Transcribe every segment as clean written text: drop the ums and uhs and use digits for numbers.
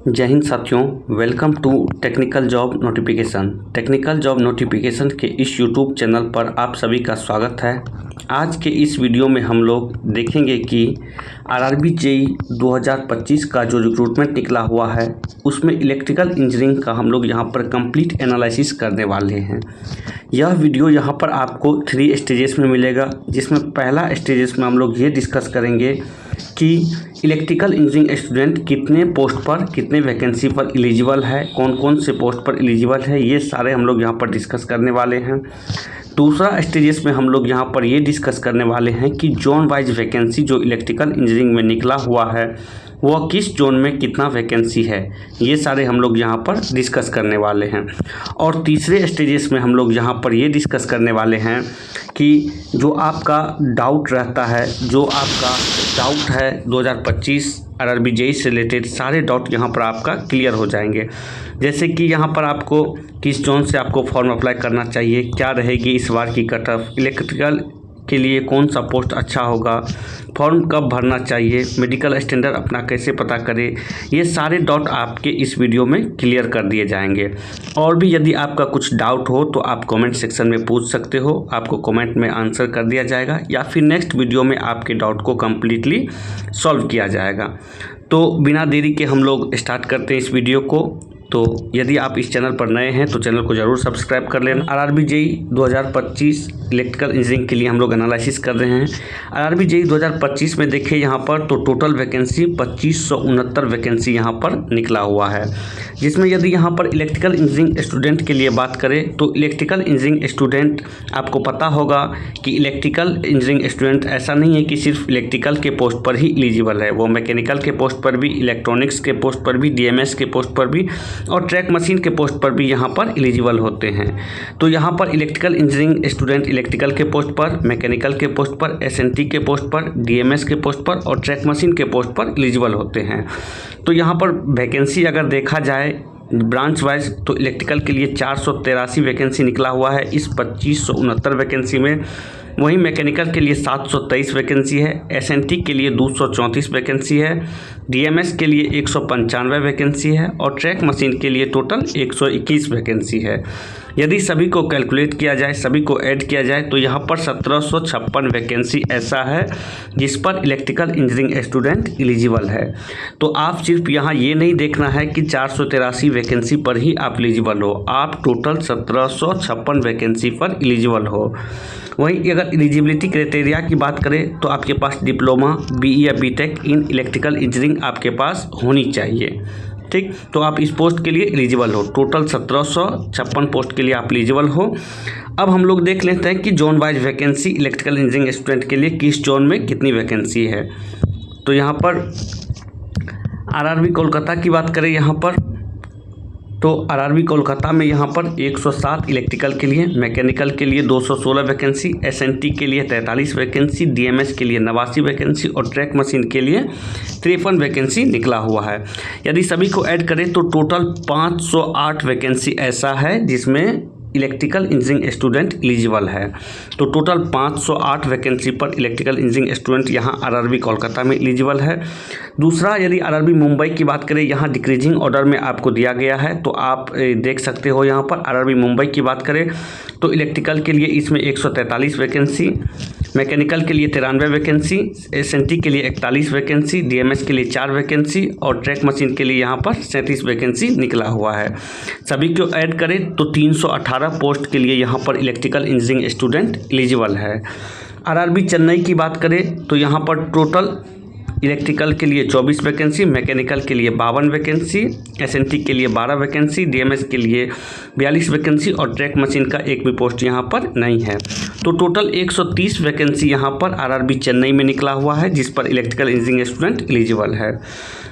जय हिंद साथियों, welcome to technical job notification. Technical job notification के इस यूट्यूब चैनल पर आप सभी का स्वागत है। आज के इस वीडियो में हम लोग देखेंगे कि आरआरबी जेईई 2025 का जो रिक्रूटमेंट निकला हुआ है उसमें इलेक्ट्रिकल इंजीनियरिंग का हम लोग यहाँ पर कंप्लीट एनालिसिस करने वाले हैं। यह वीडियो यहाँ पर आपको 3 स्टेजेस में मिलेगा, जिसमें पहला स्टेजेस में हम लोग ये डिस्कस करेंगे कि इलेक्ट्रिकल इंजीनियरिंग स्टूडेंट कितने पोस्ट पर, कितने वैकेंसी पर एलिजिबल है, कौन कौन से पोस्ट पर एलिजिबल है, ये सारे हम लोग यहाँ पर डिस्कस करने वाले हैं। दूसरा स्टेजेस में हम लोग यहाँ पर ये डिस्कस करने वाले हैं कि जोन वाइज वैकेंसी जो इलेक्ट्रिकल इंजीनियरिंग में निकला हुआ है वह किस जोन में कितना वैकेंसी है, ये सारे हम लोग यहाँ पर डिस्कस करने वाले हैं। और तीसरे स्टेजेस में हम लोग यहाँ पर ये डिस्कस करने वाले हैं कि जो आपका डाउट रहता है, जो आपका डाउट है 2025 आरआरबी जेईई से रिलेटेड, सारे डाउट यहाँ पर आपका क्लियर हो जाएंगे। जैसे कि यहाँ पर आपको किस जोन से आपको फॉर्म अप्लाई करना चाहिए, क्या रहेगी इस बार की कट ऑफ, इलेक्ट्रिकल के लिए कौन सा पोस्ट अच्छा होगा, फॉर्म कब भरना चाहिए, मेडिकल स्टैंडर्ड अपना कैसे पता करें, ये सारे डाउट आपके इस वीडियो में क्लियर कर दिए जाएंगे। और भी यदि आपका कुछ डाउट हो तो आप कमेंट सेक्शन में पूछ सकते हो, आपको कमेंट में आंसर कर दिया जाएगा या फिर नेक्स्ट वीडियो में आपके डाउट को कम्प्लीटली सॉल्व किया जाएगा। तो बिना देरी के हम लोग स्टार्ट करते हैं इस वीडियो को। तो यदि आप इस चैनल पर नए हैं तो चैनल को ज़रूर सब्सक्राइब कर लेना। आरआरबी जेईई 2025 इलेक्ट्रिकल इंजीनियरिंग के लिए हम लोग एनालिसिस कर रहे हैं। आरआरबी जेईई 2025 में देखिए यहाँ पर तो टोटल वैकेंसी 2569 वैकेंसी यहाँ पर निकला हुआ है, जिसमें यदि यहाँ पर इलेक्ट्रिकल इंजीनियरिंग स्टूडेंट के लिए बात करें तो इलेक्ट्रिकल इंजीनियरिंग स्टूडेंट, आपको पता होगा कि इलेक्ट्रिकल इंजीनियरिंग स्टूडेंट ऐसा नहीं है कि सिर्फ इलेक्ट्रिकल के पोस्ट पर ही एलिजिबल है, वो मैकेनिकल के पोस्ट पर भी, इलेक्ट्रॉनिक्स के पोस्ट पर भी, डीएमएस के पोस्ट पर भी और ट्रैक मशीन के पोस्ट पर भी यहाँ पर एलिजिबल होते हैं। तो यहाँ पर इलेक्ट्रिकल इंजीनियरिंग स्टूडेंट इलेक्ट्रिकल के पोस्ट पर, मैकेनिकल के पोस्ट पर, एसएनटी के पोस्ट पर, डीएमएस के पोस्ट पर और ट्रैक मशीन के पोस्ट पर एलिजिबल होते हैं। तो यहाँ पर वैकेंसी अगर देखा जाए ब्रांच वाइज तो इलेक्ट्रिकल के लिए 483 वैकेंसी निकला हुआ है इस 2569 वैकेंसी में। वहीं मैकेनिकल के लिए 723 वैकेंसी है, एसएनटी के लिए 234 वैकेंसी है, डीएमएस के लिए 195 वैकेंसी है और ट्रैक मशीन के लिए टोटल 121 वैकेंसी है। यदि सभी को कैलकुलेट किया जाए, सभी को ऐड किया जाए तो यहाँ पर 1756 वैकेंसी ऐसा है जिस पर इलेक्ट्रिकल इंजीनियरिंग स्टूडेंट एलिजिबल है। तो आप सिर्फ यहाँ ये नहीं देखना है कि 483 वैकेंसी पर ही आप एलिजिबल हो, आप टोटल 1756 वैकेंसी पर एलिजिबल हो। वहीं अगर एलिजिबिलिटी क्राइटेरिया की बात करें तो आपके पास डिप्लोमा, बीई या बीटेक इन इलेक्ट्रिकल इंजीनियरिंग आपके पास होनी चाहिए। ठीक, तो आप इस पोस्ट के लिए एलिजिबल हो। टोटल 1756 पोस्ट के लिए आप एलिजिबल हो। अब हम लोग देख लेते हैं कि zone wise vacancy electrical engineering student के लिए किस जोन में कितनी वैकेंसी है। तो यहाँ पर आरआरबी कोलकाता की बात करें यहाँ पर तो आरआरबी कोलकाता में यहाँ पर 107 इलेक्ट्रिकल के लिए, मैकेनिकल के लिए 216 वैकेंसी, एसएनटी के लिए 43 वैकेंसी, डीएमएस के लिए 89 वैकेंसी और ट्रैक मशीन के लिए 53 वैकेंसी निकला हुआ है। यदि सभी को ऐड करें तो टोटल 508 वैकेंसी ऐसा है जिसमें इलेक्ट्रिकल इंजीनियरिंग स्टूडेंट एलिजिबल है। तो टोटल 508 वैकेंसी पर इलेक्ट्रिकल इंजीनियरिंग स्टूडेंट यहाँ आरआरबी कोलकाता में एलिजिबल है। दूसरा, यदि आरआरबी मुंबई की बात करें, यहाँ डिक्रीजिंग ऑर्डर में आपको दिया गया है तो आप देख सकते हो। यहाँ पर आरआरबी मुंबई की बात करें तो इलेक्ट्रिकल के लिए इसमें 143 वैकेंसी, मैकेनिकल के लिए 93 वैकेंसी, एसएनटी के लिए 41 वैकेंसी, डीएमएस के लिए 4 वैकेंसी और ट्रैक मशीन के लिए यहाँ पर 37 वैकेंसी निकला हुआ है। सभी को ऐड करें तो 318 पोस्ट के लिए यहाँ पर इलेक्ट्रिकल इंजीनियरिंग स्टूडेंट एलिजिबल है। आरआरबी चेन्नई की बात करें तो यहाँ पर टोटल इलेक्ट्रिकल के लिए 24 वैकेंसी, मैकेनिकल के लिए 52 वैकेंसी, एसएनटी के लिए 12 वैकेंसी, डीएमएस के लिए 42 वैकेंसी और ट्रैक मशीन का एक भी पोस्ट यहाँ पर नहीं है। तो टोटल 130 वैकेंसी यहाँ पर आरआरबी चेन्नई में निकला हुआ है जिस पर इलेक्ट्रिकल इंजीनियरिंग स्टूडेंट एलिजिबल है।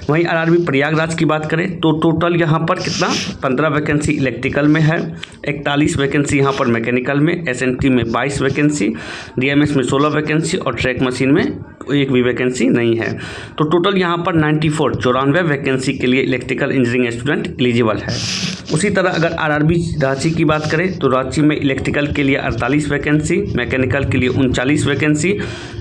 वहीं आरआरबी प्रयागराज की बात करें तो टोटल यहाँ पर कितना 15 वैकेंसी इलेक्ट्रिकल में है, 41 वैकेंसी यहाँ पर मैकेनिकल में, एसएनटी में 22 वैकेंसी, डीएमएस में 16 वैकेंसी और ट्रैक मशीन में एक भी वैकेंसी नहीं है। तो टोटल यहाँ पर 94 वैकेंसी के लिए इलेक्ट्रिकल इंजीनियरिंग स्टूडेंट एलिजिबल है। उसी तरह अगर आरआरबी रांची की बात करें तो रांची में इलेक्ट्रिकल के लिए 48 वैकेंसी, मैकेनिकल के लिए 39 वैकेंसी,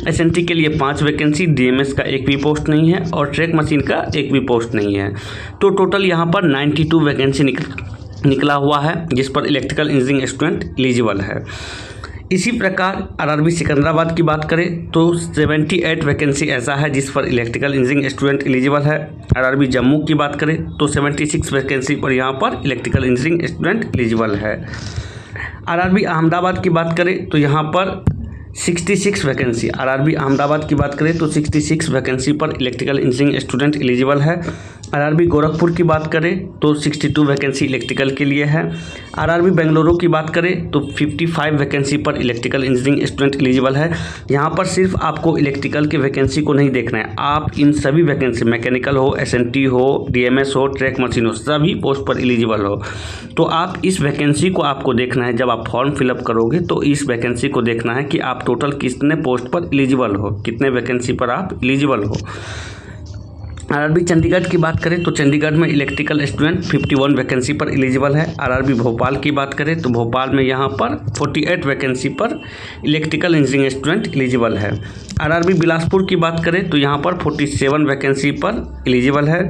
एसएनटी के लिए 5 वैकेंसी, डीएमएस का एक भी पोस्ट नहीं है और ट्रैक मशीन का एक भी पोस्ट नहीं है। तो टोटल यहाँ पर 92 वैकेंसी निकला हुआ है जिस पर इलेक्ट्रिकल इंजीनियरिंग स्टूडेंट एलिजिबल है। इसी प्रकार आरआरबी सिकंदराबाद की बात करें तो 78 वैकेंसी ऐसा है जिस पर इलेक्ट्रिकल इंजीनियरिंग स्टूडेंट एलिजिबल है। आरआरबी जम्मू की बात करें तो 76 वैकेंसी पर यहाँ पर इलेक्ट्रिकल इंजीनियरिंग स्टूडेंट एलिजिबल है। आरआरबी अहमदाबाद की बात करें तो यहाँ पर 66 वैकेंसी, आरआरबी अहमदाबाद की बात करें तो 66 वैकेंसी पर इलेक्ट्रिकल इंजीनियरिंग स्टूडेंट एलिजिबल है। आरआरबी गोरखपुर की बात करें तो 62 वैकेंसी इलेक्ट्रिकल के लिए है। आरआरबी बेंगलुरु की बात करें तो 55 वैकेंसी पर इलेक्ट्रिकल इंजीनियरिंग स्टूडेंट एलिजिबल है। यहाँ पर सिर्फ आपको इलेक्ट्रिकल के वैकेंसी को नहीं देखना है, आप इन सभी वैकेंसी, मैकेनिकल हो, एसएनटी हो, डीएमएस हो, ट्रैक मशीन हो, सभी पोस्ट पर एलिजिबल हो। तो आप इस वैकेंसी को आपको देखना है। जब आप फॉर्म फिलअप करोगे तो इस वैकेंसी को देखना है कि आप टोटल कितने पोस्ट पर एलिजिबल हो, कितने वैकेंसी पर आप एलिजिबल हो। आरआरबी चंडीगढ़ की बात करें तो चंडीगढ़ में इलेक्ट्रिकल स्टूडेंट 51 वैकेंसी पर एलिजिबल है। आरआरबी भोपाल की बात करें तो भोपाल में यहाँ पर 48 वैकेंसी पर इलेक्ट्रिकल इंजीनियरिंग स्टूडेंट एलिजिबल है। आरआरबी बिलासपुर की बात करें तो यहाँ पर 47 वैकेंसी पर एलिजिबल है।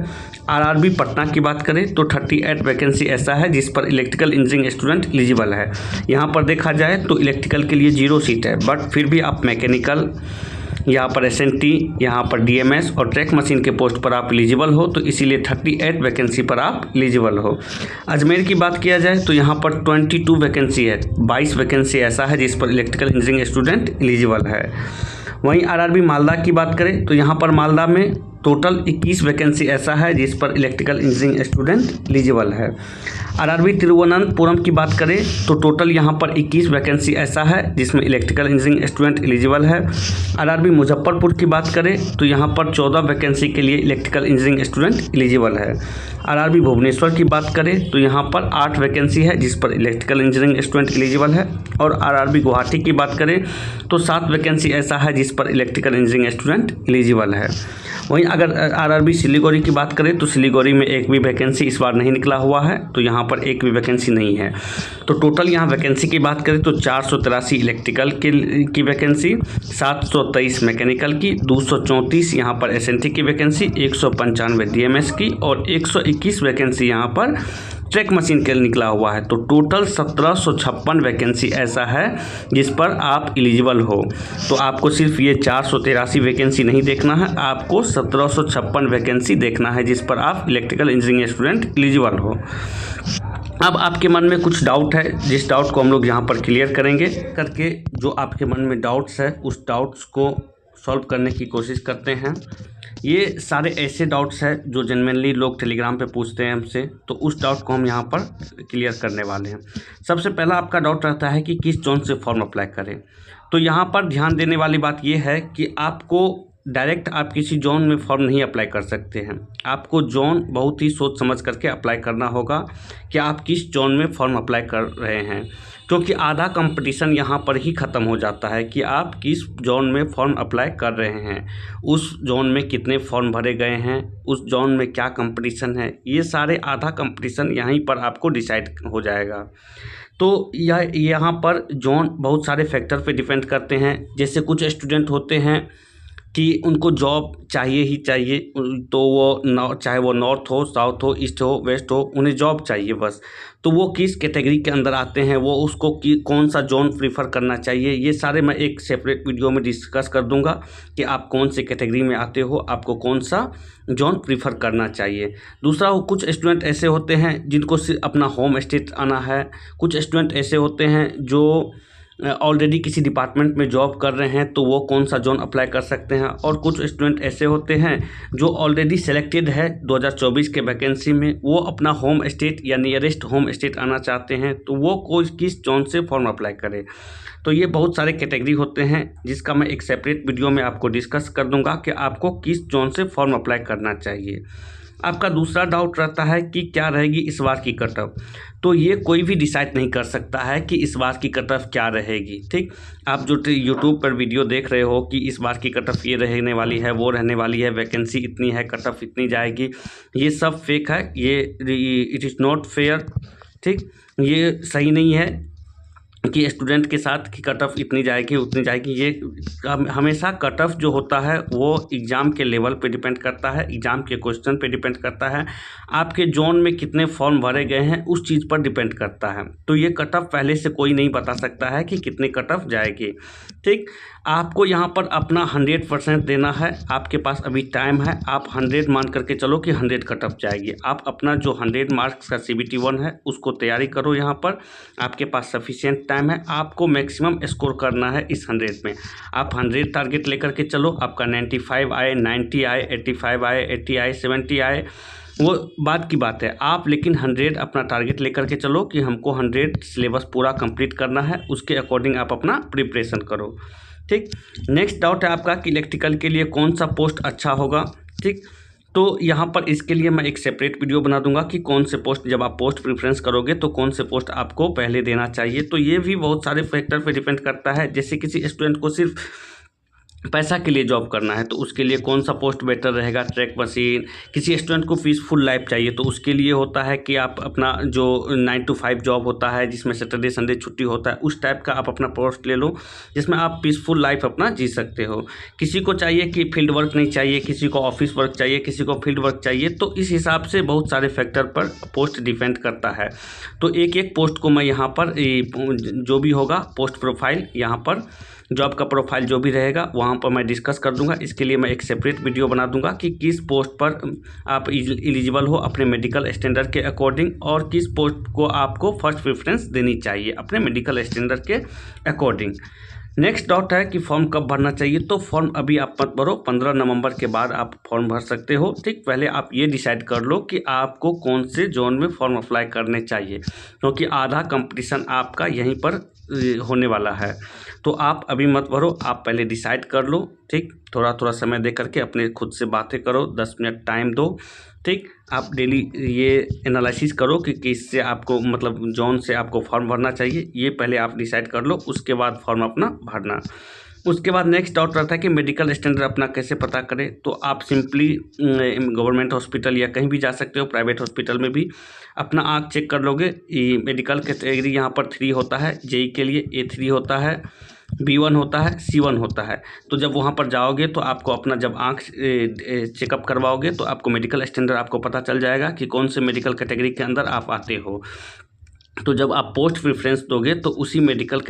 आरआरबी पटना की बात करें तो 38 वैकेंसी ऐसा है जिस पर इलेक्ट्रिकल इंजीनियरिंग स्टूडेंट एलिजिबल है। यहाँ पर देखा जाए तो इलेक्ट्रिकल के लिए 0 सीट है, बट फिर भी आप मैकेनिकल, यहाँ पर एसएनटी, यहाँ पर डीएमएस और ट्रैक मशीन के पोस्ट पर आप एलिजिबल हो, तो इसीलिए 38 वैकेंसी पर आप एलिजिबल हो। अजमेर की बात किया जाए तो यहाँ पर 22 वैकेंसी है, 22 वैकेंसी ऐसा है जिस पर इलेक्ट्रिकल इंजीनियरिंग स्टूडेंट एलिजिबल है। वहीं आरआरबी मालदा की बात करें तो यहाँ पर मालदा में टोटल 21 वैकेंसी ऐसा है जिस पर इलेक्ट्रिकल इंजीनियरिंग स्टूडेंट एलिजिबल है। आरआरबी तिरुवनंतपुरम की बात करें तो टोटल यहाँ पर 21 वैकेंसी ऐसा है जिसमें इलेक्ट्रिकल इंजीनियरिंग स्टूडेंट एलिजिबल है। आरआरबी मुजफ्फरपुर की बात करें तो यहाँ पर 14 वैकेंसी के लिए इलेक्ट्रिकल इंजीनियरिंग स्टूडेंट एलिजिबल है। आरआरबी भुवनेश्वर की बात करें तो यहाँ पर 8 वैकेंसी है जिस पर इलेक्ट्रिकल इंजीनियरिंग स्टूडेंट एलिजिबल है। और आरआरबी गुवाहाटी की बात करें तो 7 वैकेंसी ऐसा है जिस पर इलेक्ट्रिकल इंजीनियरिंग स्टूडेंट एलिजिबल है। वहीं अगर आरआरबी सिलीगुड़ी की बात करें तो सिलीगुड़ी में एक भी वैकेंसी इस बार नहीं निकला हुआ है, तो यहाँ पर एक भी वैकेंसी नहीं है। तो टोटल यहाँ वैकेंसी की बात करें तो 483 इलेक्ट्रिकल की वैकेंसी, 723 मैकेनिकल की, 234 यहाँ पर एसएनटी की वैकेंसी, 195 डीएमएस की और 121 वैकेंसी यहाँ पर ट्रैक मशीन के लिए निकला हुआ है। तो टोटल 1756 वैकेंसी ऐसा है जिस पर आप एलिजिबल हो। तो आपको सिर्फ ये 483 वैकेंसी नहीं देखना है, आपको 1756 वैकेंसी देखना है जिस पर आप इलेक्ट्रिकल इंजीनियरिंग स्टूडेंट एलिजिबल हो। अब आपके मन में कुछ डाउट है, जिस डाउट को हम लोग यहाँ पर क्लियर करेंगे करके जो आपके मन में डाउट्स है उस डाउट्स को सॉल्व करने की कोशिश करते हैं। ये सारे ऐसे डाउट्स हैं जो जेन्युइनली लोग टेलीग्राम पे पूछते हैं हमसे, तो उस डाउट को हम यहाँ पर क्लियर करने वाले हैं। सबसे पहला आपका डाउट रहता है कि किस जोन से फॉर्म अप्लाई करें। तो यहाँ पर ध्यान देने वाली बात ये है कि आपको डायरेक्ट आप किसी जोन में फॉर्म नहीं अप्लाई कर सकते हैं। आपको जोन बहुत ही सोच समझ करके अप्लाई करना होगा कि आप किस जोन में फॉर्म अप्लाई कर रहे हैं, क्योंकि आधा कंपटीशन यहाँ पर ही ख़त्म हो जाता है कि आप किस जोन में फॉर्म अप्लाई कर रहे हैं, उस जोन में कितने फॉर्म भरे गए हैं, उस जोन में क्या कंपटीशन है। ये सारे आधा कंपटीशन यहीं पर आपको डिसाइड हो जाएगा। तो यहाँ पर जोन बहुत सारे फैक्टर पे डिपेंड करते हैं। जैसे कुछ स्टूडेंट होते हैं कि उनको जॉब चाहिए ही चाहिए, तो वो चाहे वो नॉर्थ हो, साउथ हो, ईस्ट हो, वेस्ट हो, उन्हें जॉब चाहिए बस। तो वो किस कैटेगरी के अंदर आते हैं, वो उसको कौन सा जोन प्रीफर करना चाहिए, ये सारे मैं एक सेपरेट वीडियो में डिस्कस कर दूंगा कि आप कौन से कैटेगरी में आते हो, आपको कौन सा जोन प्रीफर करना चाहिए। दूसरा, कुछ स्टूडेंट ऐसे होते हैं जिनको सिर्फ अपना होम स्टेट आना है। कुछ स्टूडेंट ऐसे होते हैं जो ऑलरेडी किसी डिपार्टमेंट में जॉब कर रहे हैं, तो वो कौन सा जोन अप्लाई कर सकते हैं। और कुछ स्टूडेंट ऐसे होते हैं जो ऑलरेडी सेलेक्टेड है 2024 के वैकेंसी में, वो अपना होम स्टेट या नियरेस्ट होम स्टेट आना चाहते हैं, तो वो कोई किस जोन से फॉर्म अप्लाई करे। तो ये बहुत सारे कैटेगरी होते हैं जिसका मैं एक सेपरेट वीडियो में आपको डिस्कस कर दूंगा कि आपको किस जोन से फॉर्म अप्लाई करना चाहिए। आपका दूसरा डाउट रहता है कि क्या रहेगी इस बार की कट ऑफ। तो ये कोई भी डिसाइड नहीं कर सकता है कि इस बार की कट ऑफ क्या रहेगी। रहेगी। ठीक, आप जो यूट्यूब पर वीडियो देख रहे हो कि इस बार की कट ऑफ ये रहने वाली है, वो रहने वाली है, वैकेंसी इतनी है, कट ऑफ इतनी जाएगी, ये सब फेक है, ये इट इज़ नॉट फेयर। ठीक, ये सही नहीं है कि स्टूडेंट के साथ कि कट ऑफ इतनी जाएगी उतनी जाएगी। ये हमेशा कट ऑफ जो होता है वो एग्ज़ाम के लेवल पे डिपेंड करता है, एग्ज़ाम के क्वेश्चन पे डिपेंड करता है, आपके जोन में कितने फॉर्म भरे गए हैं उस चीज़ पर डिपेंड करता है। तो ये कट ऑफ पहले से कोई नहीं बता सकता है कि कितने कट ऑफ जाएगी। ठीक, आपको यहाँ पर अपना 100% देना है, आपके पास अभी टाइम है, आप 100 मान करके चलो कि 100 कट ऑफ जाएगी। आप अपना जो 100 मार्क्स का CBT 1 है उसको तैयारी करो, यहाँ पर आपके पास सफिशिएंट टाइम है, आपको मैक्सिमम स्कोर करना है इस 100 में। आप 100 टारगेट लेकर के चलो, आपका 95 आए, 90 आए, 85 आए, 80 आए, 70 आए, वो बात की बात है। आप लेकिन 100 अपना टारगेट लेकर के चलो कि हमको 100 सिलेबस पूरा कंप्लीट करना है, उसके अकॉर्डिंग आप अपना प्रिपरेशन करो। ठीक, नेक्स्ट डाउट है आपका कि इलेक्ट्रिकल के लिए कौन सा पोस्ट अच्छा होगा। ठीक, तो यहाँ पर इसके लिए मैं एक सेपरेट वीडियो बना दूंगा कि कौन से पोस्ट, जब आप पोस्ट प्रेफरेंस करोगे तो कौन से पोस्ट आपको पहले देना चाहिए। तो ये भी बहुत सारे फैक्टर पे डिपेंड करता है। जैसे किसी स्टूडेंट को सिर्फ पैसा के लिए जॉब करना है तो उसके लिए कौन सा पोस्ट बेटर रहेगा, ट्रैक मशीन। किसी स्टूडेंट को पीसफुल लाइफ चाहिए तो उसके लिए होता है कि आप अपना जो 9 to 5 जॉब होता है जिसमें सैटरडे संडे छुट्टी होता है, उस टाइप का आप अपना पोस्ट ले लो जिसमें आप पीसफुल लाइफ अपना जी सकते हो। किसी को चाहिए कि फील्ड वर्क नहीं चाहिए, किसी को ऑफिस वर्क चाहिए, किसी को फील्ड वर्क चाहिए, तो इस हिसाब से बहुत सारे फैक्टर पर पोस्ट डिपेंड करता है। तो एक एक पोस्ट को मैं यहाँ पर जो भी होगा पोस्ट प्रोफाइल, यहाँ पर जॉब का प्रोफाइल जो भी रहेगा वहाँ पर मैं डिस्कस कर दूंगा। इसके लिए मैं एक सेपरेट वीडियो बना दूंगा कि किस पोस्ट पर आप एलिजिबल हो अपने मेडिकल स्टैंडर्ड के अकॉर्डिंग, और किस पोस्ट को आपको फर्स्ट प्रेफरेंस देनी चाहिए अपने मेडिकल स्टैंडर्ड के अकॉर्डिंग। नेक्स्ट डाउट है कि फॉर्म कब भरना चाहिए। तो फॉर्म अभी आप मत भरो, 15 नवंबर के बाद आप फॉर्म भर सकते हो। ठीक, पहले आप ये डिसाइड कर लो कि आपको कौन से जोन में फॉर्म अप्लाई करने चाहिए, क्योंकि आधा कंपटीशन आपका यहीं पर होने वाला है। तो आप अभी मत भरो, आप पहले डिसाइड कर लो। ठीक, थोड़ा थोड़ा समय दे करके अपने खुद से बातें करो, 10 मिनट टाइम दो। ठीक, आप डेली ये एनालिसिस करो कि किससे आपको मतलब जोन से आपको फॉर्म भरना चाहिए, ये पहले आप डिसाइड कर लो, उसके बाद फॉर्म अपना भरना। उसके बाद नेक्स्ट डाउट रहता है कि मेडिकल स्टैंडर्ड अपना कैसे पता करें। तो आप सिंपली गवर्नमेंट हॉस्पिटल या कहीं भी जा सकते हो, प्राइवेट हॉस्पिटल में भी अपना आँख चेक कर लोगे। मेडिकल कैटेगरी यहाँ पर 3 होता है, जेई के लिए A3 होता है, B1 होता है, C1 होता है। तो जब वहाँ पर जाओगे तो आपको अपना जब आँख चेकअप करवाओगे तो आपको मेडिकल स्टैंडर्ड आपको पता चल जाएगा कि कौन से मेडिकल कैटेगरी के अंदर आप आते हो। तो जब आप पोस्ट प्रेफरेंस दोगे तो उसी मेडिकल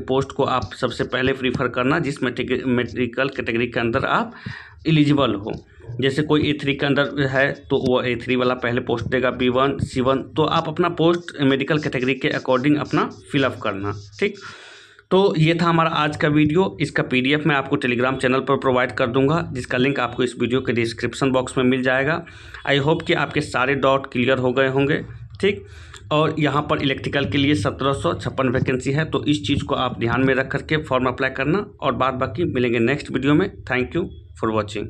पोस्ट को आप सबसे पहले प्रीफर करना जिस मेडिकल कैटेगरी के अंदर आप एलिजिबल हो। जैसे कोई A3 के अंदर है तो वो A3 वाला पहले पोस्ट देगा, B1 C1, तो आप अपना पोस्ट मेडिकल कैटेगरी के अकॉर्डिंग अपना फिलअप करना। ठीक, तो ये था हमारा आज का वीडियो। इसका PDF मैं आपको टेलीग्राम चैनल पर प्रोवाइड कर दूंगा, जिसका लिंक आपको इस वीडियो के डिस्क्रिप्शन बॉक्स में मिल जाएगा। आई होप कि आपके सारे डाउट क्लियर हो गए होंगे। ठीक, और यहाँ पर इलेक्ट्रिकल के लिए 1756 वैकेंसी है, तो इस चीज़ को आप ध्यान में रख करके फॉर्म अप्लाई करना। और बाद बाकी मिलेंगे नेक्स्ट वीडियो में। Thank you for watching.